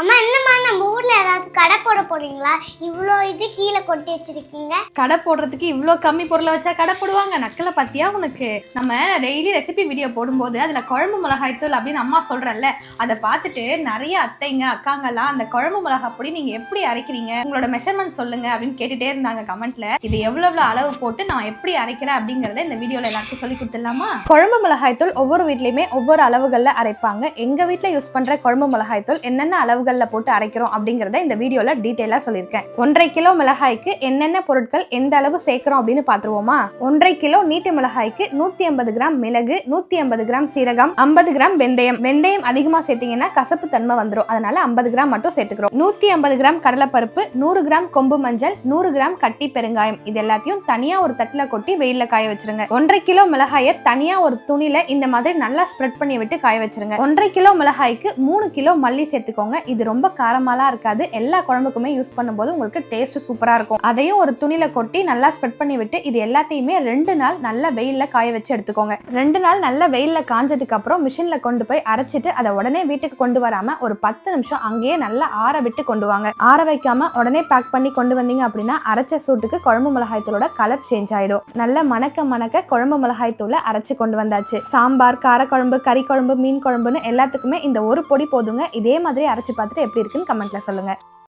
அம்மா என்னம்மா நம்ம ஊர்ல ஏதாவது கடை போட போறீங்களா? இவ்ளோ இது கீழே கொட்டி வச்சிருக்கீங்க. கடை போடுறதுக்கு இவ்வளோ கம்மி பொருளை வச்சா கடை போடுவாங்க? நக்கலை பத்தியா உனக்கு? நம்ம டெய்லி ரெசிபி வீடியோ போடும்போது அதுல குழம்பு மிளகாய் தூள் அப்படின்னு அம்மா சொல்றேன்ல, அதை பார்த்துட்டு நிறைய அத்தைங்க அக்காங்கெல்லாம் அந்த குழம்பு மிளகாய் பொடி நீங்க எப்படி அரைக்கிறீங்க, உங்களோட மெஷர்மெண்ட் சொல்லுங்க அப்படின்னு கேட்டுட்டே இருந்தாங்க கமெண்ட்ல. இது எவ்வளவு அளவு போட்டு நான் எப்படி அரைக்கிறேன் அப்படிங்கறத இந்த வீடியோல எல்லாருக்கும் சொல்லி கொடுத்துடலாமா? குழம்பு மிளகாய் தூள் ஒவ்வொரு வீட்லயுமே ஒவ்வொரு அளவுகள்ல அரைப்பாங்க. எங்க வீட்டுல யூஸ் பண்ற குழம்பு மிளகாய் தூள் என்னென்ன அளவுகள்ல போட்டு அரைக்கிறோம் அப்படிங்கறத இந்த வீடியோல டீடைலா சொல்லியிருக்கேன். 1.5 கிலோ மிளகாய்க்கு என்னென்ன பொருட்கள் எந்த அளவு சேர்க்கிறோம் அப்படின்னு பாத்துருவோமா? 1.5 கிலோ நீட்டு மிளகாய்க்கு 150 கிராம் மிளகு, 150 கிராம் சீரகம், 50 கிராம் வெந்தயம். வெந்தயம் அதிகமா சேர்த்தீங்கன்னா கசப்பு தன்மை வந்துடும், அதனால 50 கிராம் மட்டும் சேர்த்துக்கிறோம். 150 கிராம் கடலைப்பருப்பு, 100 கிராம் கொம்பு மஞ்சள், 100 கிராம் கட்டி பெருங்காயம். இது எல்லாத்தையும் தனியா ஒரு தட்டுல கொட்டி வெயில்ல காய வச்சிருங்க. 1.5 கிலோ மிளகாயை தனியா ஒரு துணியில இந்த மாதிரி நல்லா ஸ்ப்ரெட் பண்ணி விட்டு காய வச்சிருங்க. 1.5 கிலோ மிளகாய்க்கு 3 கிலோ மல்லி சேர்த்துக்கோங்க. இது ரொம்ப காரமாலாம் இருக்காது, எல்லா குழம்புக்குமே யூஸ் பண்ணும்போது உங்களுக்கு டேஸ்ட் சூப்பரா இருக்கும். அதையும் ஒரு துணியில கொட்டி நல்லா ஸ்ப்ரெட் பண்ணி விட்டு இது எல்லாத்தையுமே 2 நாள் நல்லா வெயில்ல காய வச்சு எடுத்துக்கோங்க. 2 நாள் நல்லா வெயில்ல காஞ்சதுக்கு அப்புறம் மிஷின்ல கொண்டு போய் அரைச்சிட்டு அதை உடனே வீட்டுக்கு கொண்டு வராம ஒரு 10 நிமிஷம் அங்கேயே நல்லா ஆற விட்டு கொண்டு வாங்க. ஆற வைக்காம உடனே பேக் பண்ணி கொண்டு வந்தீங்க அப்படின்னா அரைச்ச சூட்டுக்கு குழம்பு மிளகாய் தூளோட கலர் சேஞ்ச் ஆயிடும். நல்ல மணக்க குழம்பு மிளகாய் தூளை அரைச்சு கொண்டு வந்தாச்சு. சாம்பார், காரக்குழம்பு, கறி குழம்பு, மீன் குழம்புன்னு எல்லாத்துக்குமே இந்த ஒரு பொடி போதுங்க. இதே மாதிரி அரைச்சு பார்த்துட்டு எப்படி இருக்குன்னு கமெண்ட்ல சொல்லுங்க.